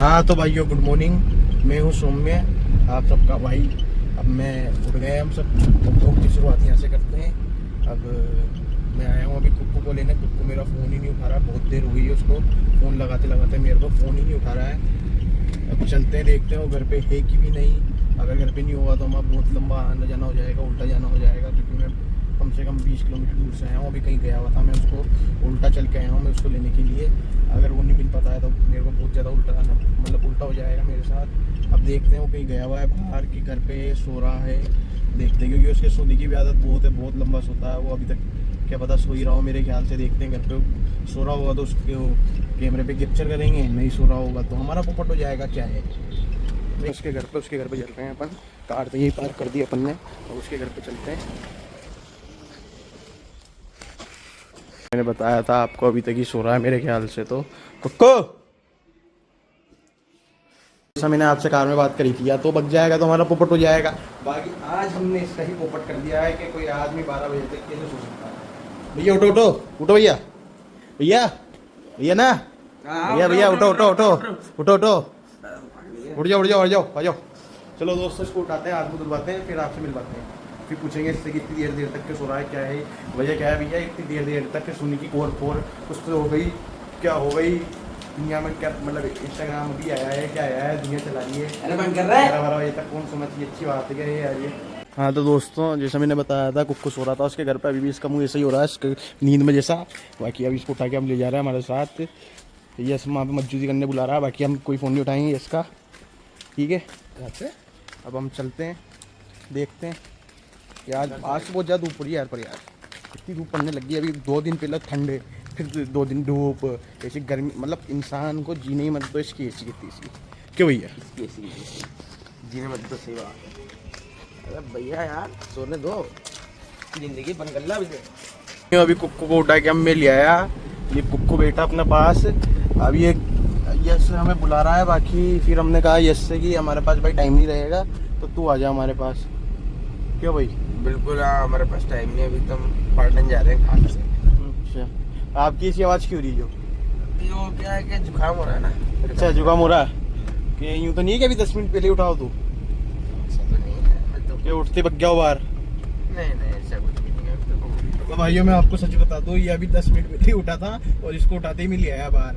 हाँ तो भाइयों गुड मॉर्निंग। मैं हूँ सौम्य, आप सबका भाई। अब मैं उठ गए, हम सब ब्लॉग की शुरुआत यहाँ से करते हैं। अब मैं आया हूँ अभी कुक्कू को लेने। कुक्कू मेरा फ़ोन ही नहीं उठा रहा, बहुत देर हो गई है उसको फ़ोन लगाते लगाते, मेरे को फ़ोन ही नहीं उठा रहा है। अब चलते हैं, देखते हैं वो घर पे है कि भी नहीं। अगर घर पे नहीं होगा तो हमारा बहुत लंबा आना जाना हो जाएगा, उल्टा जाना हो जाएगा, क्योंकि मैं कम से कम 20 किलोमीटर दूर से आया हूँ। अभी कहीं गया हुआ था, मैं उसको उल्टा चल के आया हूँ मैं उसको लेने के लिए। अगर वो नहीं मिल पाता है तो मेरे को बहुत ज़्यादा उल्टा मतलब उल्टा हो जाएगा मेरे साथ। अब देखते हैं वो कहीं गया हुआ है बाहर की घर पे सो रहा है, देखते हैं, क्योंकि उसके सोने की भी आदत बहुत है, बहुत लंबा सोता है वो। अभी तक क्या पता सो ही रहा हो मेरे ख्याल से। देखते हैं घर पे सो रहा होगा तो उसके कैमरे पे कैप्चर करेंगे, नहीं सो रहा होगा तो हमारा पोपट हो जाएगा। क्या है, उसके घर पे चल रहे हैं अपन। कार तो यही पार्क कर दी अपन ने और उसके घर पे चलते हैं। मैंने बताया था आपको, अभी तक ही सो रहा है मेरे ख्याल से। तो कुक्को, जैसा मैंने आपसे कार में बात करी थी, या तो बच जाएगा तो हमारा पोपट हो जाएगा। बाकी आज हमने इसका ही पोपट कर दिया है कि कोई आदमी 12 बजे तक कैसे सो सकता है। भैया उठो उठो उठो, भैया भैया भैया ना, भैया भैया उठो उठो उठो उठो उठो, उठ जाओ उठ जाओ उठ जाओ आ जाओ। चलो दोस्तों, इसको उठाते हैं, हाथ को धुलवाते हैं, फिर आपसे मिलवाते हैं। फिर पूछेंगे इससे कि इतनी देर तक के सो रहा है, क्या है वजह, क्या है भैया इतनी देर तक के सोने की। और कुछ तो हो गई, क्या हो गई दुनिया में, क्या मतलब इंस्टाग्राम भी आया है, क्या आया है, दुनिया चला रही है। अरे बंद कर रहा है, 12 बजे तक कौन सोना चाहिए, अच्छी बात है क्या ये यार ये। हाँ तो दोस्तों, जैसा मैंने बताया था, कुक्कू सो रहा था उसके घर पे। अभी भी इसका मुँह ऐसा ही हो रहा है, इसके नींद में जैसा। बाकी अभी इसको उठा के हम ले जा रहे हैं हमारे साथ। यस वहाँ पे मजदूरी करने बुला रहा है, बाकी हम कोई फ़ोन नहीं उठाएंगे इसका, ठीक है। अब हम चलते हैं, देखते हैं यार। आज से बहुत ज़्यादा धूप पड़ी यार, पर यार इतनी धूप पड़ने लगी है। अभी 2 दिन पहले ठंडे, फिर 2 दिन धूप, ऐसी गर्मी, मतलब इंसान को जीने ही मत दो इसकी ऐसी कितनी सी। क्यों भैया, इसकी ऐसी जीने मत दो, सही बात है। अरे भैया यार सोने दो, जिंदगी बन कर ला अभी। अभी कुक्कू को उठा के हम मैं ले आया, ये कुक्कू बैठा अपने पास। अब ये यस हमें बुला रहा है। बाकी फिर हमने कहा यस से कि हमारे पास भाई टाइम नहीं रहेगा तो तू आ जा हमारे पास। क्यों भाई? बिल्कुल हाँ, हमारे पास टाइम नहीं, अभी तुम पढ़ने जा रहे हैं खाने से। अच्छा, आपकी ऐसी आवाज़ क्यों रही जो? वो क्या है कि जुकाम हो रहा है ना। अच्छा जुकाम हो रहा है कि यूँ तो नहीं है कि अभी 10 मिनट पहले उठाओ तू, ऐसा तो नहीं है, मैं तो कि उठते बग जाओ बाहर। नहीं ऐसा कुछ भी नहीं है। तो भाइयों मैं आपको सच बता दूँ, ये अभी 10 मिनट पहले उठा था और इसको उठाते ही मैं ले आया बाहर।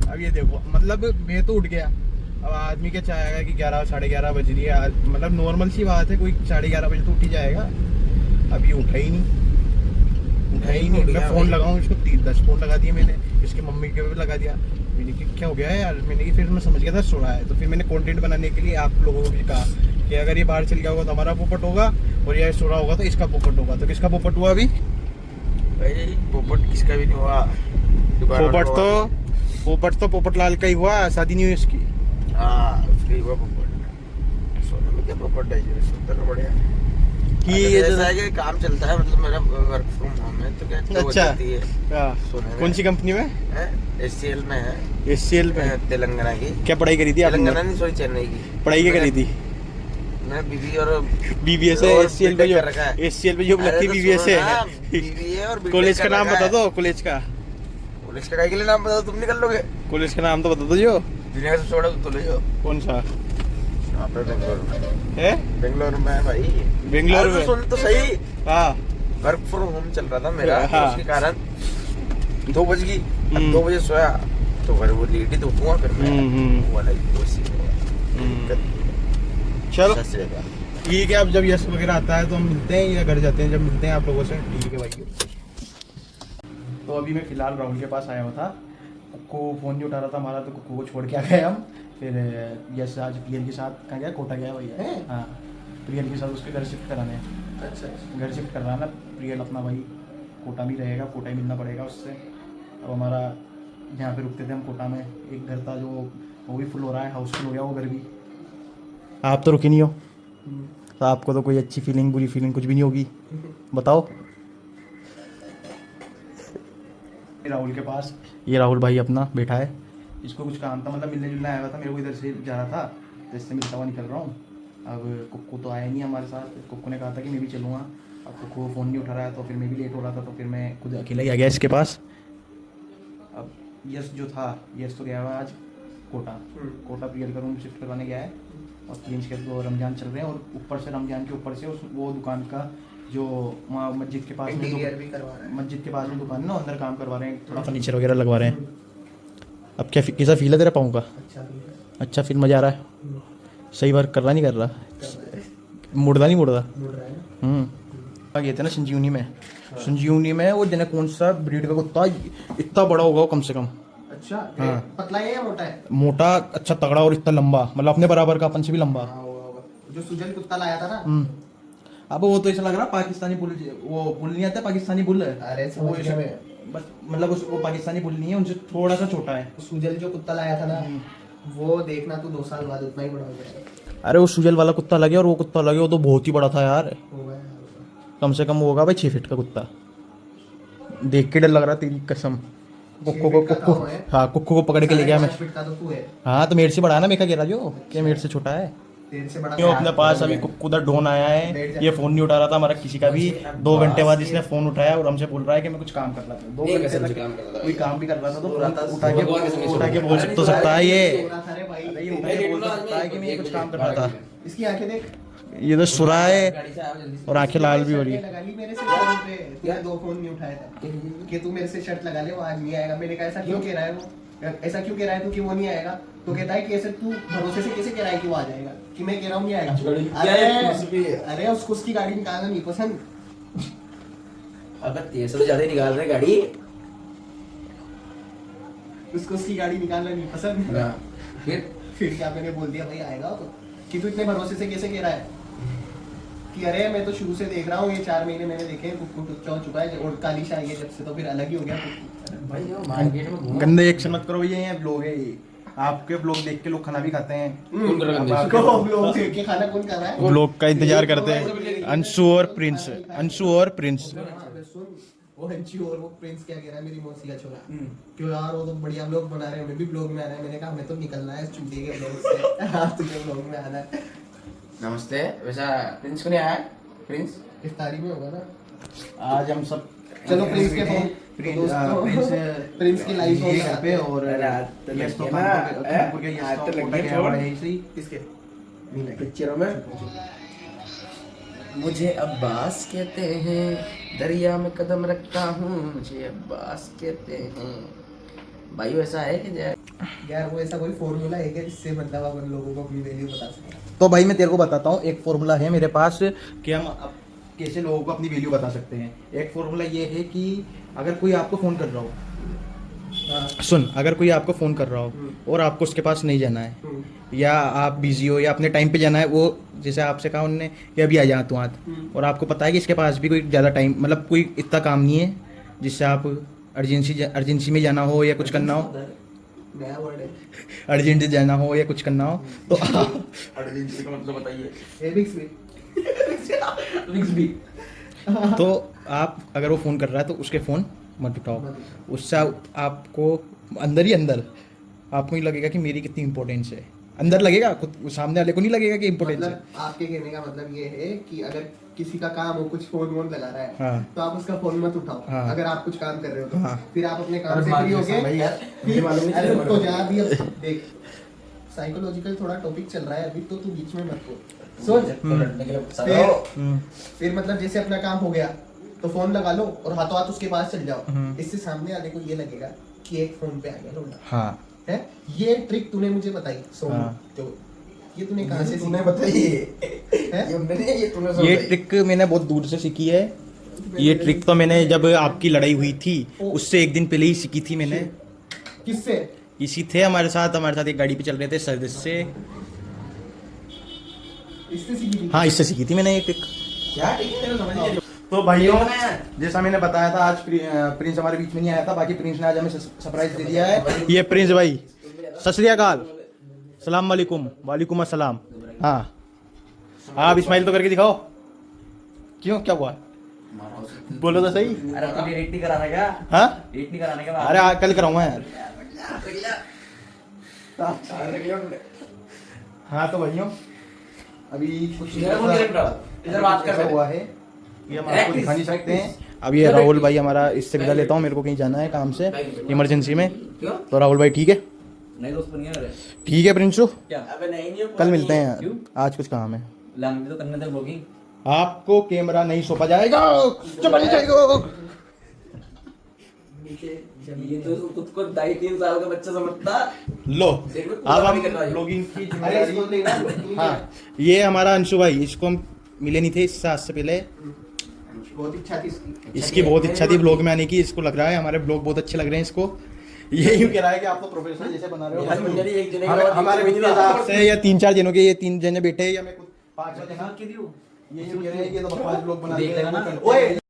अब ये देखो, मतलब मैं तो उठ गया, अब आदमी क्या चाहेगा कि 11 साढ़े 11 बज रही है, मतलब नॉर्मल सी बात है, कोई 11:30 बजे तो उठ ही जाएगा। अब ये उठा ही नहीं। मैं फ़ोन लगाऊँ इसको, 10 फ़ोन लगा दिए मैंने, इसकी मम्मी के भी लगा दिया। मैंने कि क्या हो गया है यार, मैंने कि फिर मैं समझ गया था सो रहा है। तो फिर मैंने कंटेंट बनाने के लिए आप लोगों को भी कहा कि अगर ये बाहर चल गया होगा तो हमारा पोपट होगा, और ये सो रहा होगा तो इसका पोपट होगा। तो किसका पोपट हुआ अभी? भाई पोपट किसका भी नहीं हुआ। पोपट तो पोपट लाल का ही हुआ, शादी नहीं हुई उसकी। हाँ उसका ही हुआ पोपट। सोने में क्या पोपट है, सुंदर बढ़िया कि ये ये जैसा है कि काम चलता है, मतलब मेरा वर्क फ्रॉम होम है तो क्या अच्छा होती है। कौन सी कंपनी में? एचसीएल में है। एचसीएल में? तेलंगाना की। क्या पढ़ाई करी थी आपने? तेलंगाना नहीं, सॉरी चेन्नई की। पढ़ाई क्या करी थी? मैं बीबी और बीबीएस है। एचसीएल पे जो एचसीएल पे जो लगती है बीबीएस है। बीबीए और कॉलेज का नाम बता दो, कॉलेज का के लिए नाम बता दो, तुम निकल लोगे। कॉलेज का नाम तो बता दो जो दुनिया का सबसे बड़ा तो ले जाओ। कौन सा यहाँ पे बेंगलोर में है? बेंगलोर में है भाई। बेंगलोर में? सुन तो सही, हाँ वर्क फ्रॉम होम चल रहा था मेरा। हाँ। उसके कारण 2 बज गई, 2 बजे सोया तो फिर वो लेट ही तो हुआ, फिर मैं वाला वो सीन हुआ। चलो ठीक है। अब जब यश वगैरह आता है तो हम मिलते हैं या घर जाते हैं, जब मिलते हैं आप लोगों से, ठीक है भाई। तो अभी मैं फ़िलहाल राहुल के पास आया हुआ था, कुक्कू फ़ोन नहीं उठा रहा था हमारा, तो कुक्कू को छोड़ के आ गए हम। फिर यश आज प्रियल के साथ कहाँ गया, कोटा गया भैया। हाँ प्रियल के साथ उसके घर शिफ्ट कराने हैं। अच्छा घर शिफ्ट कर रहा है ना प्रियल अपना भाई, कोटा में रहेगा, कोटा ही मिलना पड़ेगा उससे। अब हमारा जहाँ पे रुकते थे हम कोटा में, एक घर था जो वो भी फुल हो रहा है, हाउसफुल हो गया वो घर भी। आप तो रुके नहीं हो तो आपको तो कोई अच्छी फीलिंग बुरी फीलिंग कुछ भी नहीं होगी, बताओ। राहुल के पास, ये राहुल भाई अपना बैठा है, इसको कुछ काम था, मतलब मिलने जुलने आया हुआ था, मेरे को इधर से जा रहा था तो इससे मिलता हुआ निकल रहा हूँ। अब कुक्कू तो आया नहीं हमारे साथ, कुक्कू ने कहा था कि मैं भी चलूँगा। अब कुक्कू फ़ोन नहीं उठा रहा है तो फिर मैं भी लेट हो रहा था, तो फिर मैं खुद अकेला ही आ गया इसके पास। अब यश जो था, यश तो गया हुआ आज कोटा कोटा प्रियल का रूम शिफ्ट करवाने गया है और प्रिंस के तो रमजान चल रहे हैं और ऊपर से रमजान के ऊपर से वो दुकान का जो वहाँ मस्जिद के पास में भी करवा रहा है। मस्जिद के पास में दुकान है ना, अंदर काम करवा रहे हैं, थोड़ा फर्नीचर वगैरह लगवा रहे हैं। अब क्या कैसा फील है तेरा पाँव का? अच्छा फील, मजा आ रहा है? सही वर्क कर रहा नहीं कर रहा? मुड़दा नहीं मुड़दा? गए थे ना संजीवनी में वो जने कौन सा ब्रीड का कुत्ता, इतना बड़ा होगा वो कम से कम। अच्छा हाँ। पतला है या मोटा है? मोटा, अच्छा तगड़ा और इतना लंबा, मतलब अपने बराबर का, अपन से भी लंबा। जो सुजल कुत्ता लाया था ना, अब वो तो ऐसा लग रहा पाकिस्तानी बुल, वो बुल नहीं आता पाकिस्तानी बुल है। अरे वो ऐसा बस मतलब वो पाकिस्तानी बुल नहीं है, उनसे थोड़ा सा छोटा है। सुजल जो कुत्ता लाया था ना, वो देखना तू 2 साल बाद उतना ही बड़ा हो जाएगा। अरे वो सुजल वाला कुत्ता लगे और वो कुत्ता लगे, वो तो बहुत ही बड़ा था यार, कम से कम वो होगा भाई 6 फीट का कुत्ता। देख के डर लग रहा तेरी कसम। कुक्को हाँ, कुक्को को पकड़ के ले गया मैं। हाँ तो मेरे से बड़ा है ना, मेरे का कह रहा जो क्या मेरे से छोटा है। क्यों अपने पास अभी कुकुदर ढोन आया है, ये फोन नहीं उठा रहा था हमारा किसी का भी। 2 घंटे बाद इसने फोन उठाया और हमसे बोल रहा है कि मैं कुछ काम कर रहा था। 2 घंटे तक कोई काम भी कर रहा था तो उठा के बोल सकता है ये उठा के बोल सकता है कि मैं कुछ काम कर रहा था। इसकी आंखें देख, ये तो सुरा है और आंखें लाल भी हो रही है। लगा ली मेरे से फोन पे, तूने 2 फोन नहीं उठाया था कि तू मेरे से शर्त लगा ले, वो आज नहीं आएगा। मैंने कहा ऐसा क्यों कह रहा है वो, ऐसा क्यों कह रहा है तू कि वो नहीं आएगा? तो कहता है कि ऐसे तू भरोसे से कैसे कह रहा है कि वो आ जाएगा, कि मैं कह रहा हूँ नहीं आएगा। अरे उसको उसकी गाड़ी निकालना नहीं पसंद। अगर 300 से ज्यादा निकाल रहे गाड़ी, उसको उसकी गाड़ी निकालना नहीं पसंद। फिर क्या मैंने बोल दिया भाई आएगा तो, कि तू इतने भरोसे से कैसे कह रहा है कि अरे मैं तो शुरू से देख रहा हूँ, ये 4 महीने मैंने देखे हैं, कुक्कू टुच्चा हो चुका है और काली शाही है जब से, तो फिर अलग ही हो गया भाई वो मार्केट में घूमा। गंदे एक्शन मत करो भैया, ये ब्लॉग है ये। आपके ब्लॉग देख के लोग खाना भी खाते हैं। लोग देख के खाना कौन खा रहा है? ब्लॉग का इंतजार करते हैं अंशु और प्रिंस। वो अंशु और वो प्रिंस क्या कह रहा है, मेरी मौसी का छोरा, क्यों यार वो तो बढ़िया ब्लॉग बना रहे हैं, हमें भी ब्लॉग में आना है। मैंने कहा हमें तो निकलना है इस चूतिए के ब्लॉग से, हाँ तुझे ब्लॉग में आना है। नमस्ते। वैसा प्रिंस को नहीं आया? प्रिंस इफ्तारी में होगा ना आज हम सब चलो प्रिंस के फोन, प्रिंस की लाइव हो घर पे और किसके पिक्चरों में मुझे अब्बास कहते हैं, दरिया में कदम रखता हूँ, मुझे अब्बास कहते हैं। भाई वैसा है कि यार वो ऐसा कोई फॉर्मूला है क्या जिससे मतलब अपन लोगों को अपनी वैल्यू बता सकें? तो भाई मैं तेरे को बताता हूँ, एक फॉर्मूला है मेरे पास कि हम अब कैसे लोगों को अपनी वैल्यू बता सकते हैं। एक फॉर्मूला ये है कि अगर कोई आपको फ़ोन कर रहा हो, सुन, अगर कोई आपको फ़ोन कर रहा हो और आपको उसके पास नहीं जाना है या आप बिजी हो या अपने टाइम पे जाना है, वो जैसे आपसे कहा उन्होंने कि अभी आ जा तू आज, और आपको पता है कि इसके पास भी कोई ज़्यादा टाइम, मतलब कोई इतना काम नहीं है जिससे आप अर्जेंसी में जाना हो या कुछ करना हो, नया वर्ड है, अर्जेंट जाना हो या कुछ करना हो तो अर्जेंसी का मतलब बताइए। तो आप अगर वो फ़ोन कर रहा है तो उसके फ़ोन मत उठाओ। उससे आपको अंदर ही अंदर आपको ही लगेगा कि मेरी कितनी इंपॉर्टेंस है, अंदर लगेगा, सामने वाले को नहीं लगेगा कि इंपॉर्टेंस है। मतलब आपके कहने का मतलब ये है कि अगर किसी का काम हो, कुछ फोन वोन लगा रहा है, हाँ। तो आप उसका फोन मत उठाओ। हाँ। अगर आप कुछ काम कर रहे हो तो हाँ। फिर आप अपने काम से फ्री होके तो जा भी। अब देख साइकोलॉजिकल थोड़ा टॉपिक चल रहा है अभी, तो तू बीच में मत बोल, सोच। फिर मतलब जैसे अपना काम हो गया तो फोन लगा लो और हाथों हाथ उसके पास चल जाओ। इससे सामने वाले को ये लगेगा कि एक फोन पे आ गया लोग। हाँ है ये ट्रिक तूने मुझे बताई सोनू। हाँ। तो ये तूने कहाँ से तूने सीखी? बताई ये ट्रिक मैंने बहुत दूर से सीखी है। ये ट्रिक तो मैंने जब आपकी लड़ाई हुई थी उससे 1 दिन पहले ही सीखी थी मैंने। किससे? इसी थे हमारे साथ एक गाड़ी पे चल रहे थे सर्विस से। इससे सीखी थी? हाँ इससे सीखी थी मैंने ये ट्रिक। क्या ठीक है, समझ नहीं। तो भाइयों जैसा मैंने बताया था, आज प्रिंस हमारे बीच में नहीं आया था, बाकी प्रिंस ने आज हमें सरप्राइज दे दिया है। ये प्रिंस भाई, सत श्री अकाल, सलाम वालेकुम। वालेकुम अस्सलाम। हाँ आप इस्माइल तो करके दिखाओ। क्यों, क्या हुआ? बोलो तो सही। अरे तो रेट नहीं कराना क्या? हाँ रेट नहीं कराने का? अरे कल कराऊंगा यार। हाँ तो भाइयों अभी कुछ इधर बात कर हुआ है, ये हम आपको दिखा नहीं सकते हैं। अब ये राहुल भाई हमारा, इससे विदा लेता हूँ, मेरे को कहीं जाना है काम से इमरजेंसी में। तो राहुल भाई ठीक है? नहीं दोस्त बन गया मेरे। ठीक है प्रिंसू, क्या अबे नहीं नहीं कल मिलते हैं क्यों? यार, आज कुछ काम है। लैंग्वेज तो करने दे ब्लॉगिंग। आपको कैमरा नहीं सौंपा जाएगा, चपल जाएगा। ये तो खुद को 2.5-3 साल का बच्चा समझता। लो देखो, अब हम भी करवा रही। ब्लॉगिंग की अरे इसको जिम्मेदारी, लेना हाँ ये हमारा अंशु भाई, इसको हम मिले नहीं थे इससे आज से पहले, बहुत इच्छा थी इसकी। इसकी बहुत इच्छा थी ब्लॉग में आने की, इसको लग रहा है हमारे ब्लॉग बहुत अच्छे लग रहे हैं इसको। ये यूं कह रहा है कि आप तो प्रोफेशनल जैसे बना रहे यार हो। मंजरी एक जने हमें- हमारे भी हिसाब से या 3-4 जनों के, ये 3 जने बैठे हैं या मैं कुछ 5 जने, ये यूं कह रहे हैं कि ये तो बकवास ब्लॉग बना देख लेगा ना। ओए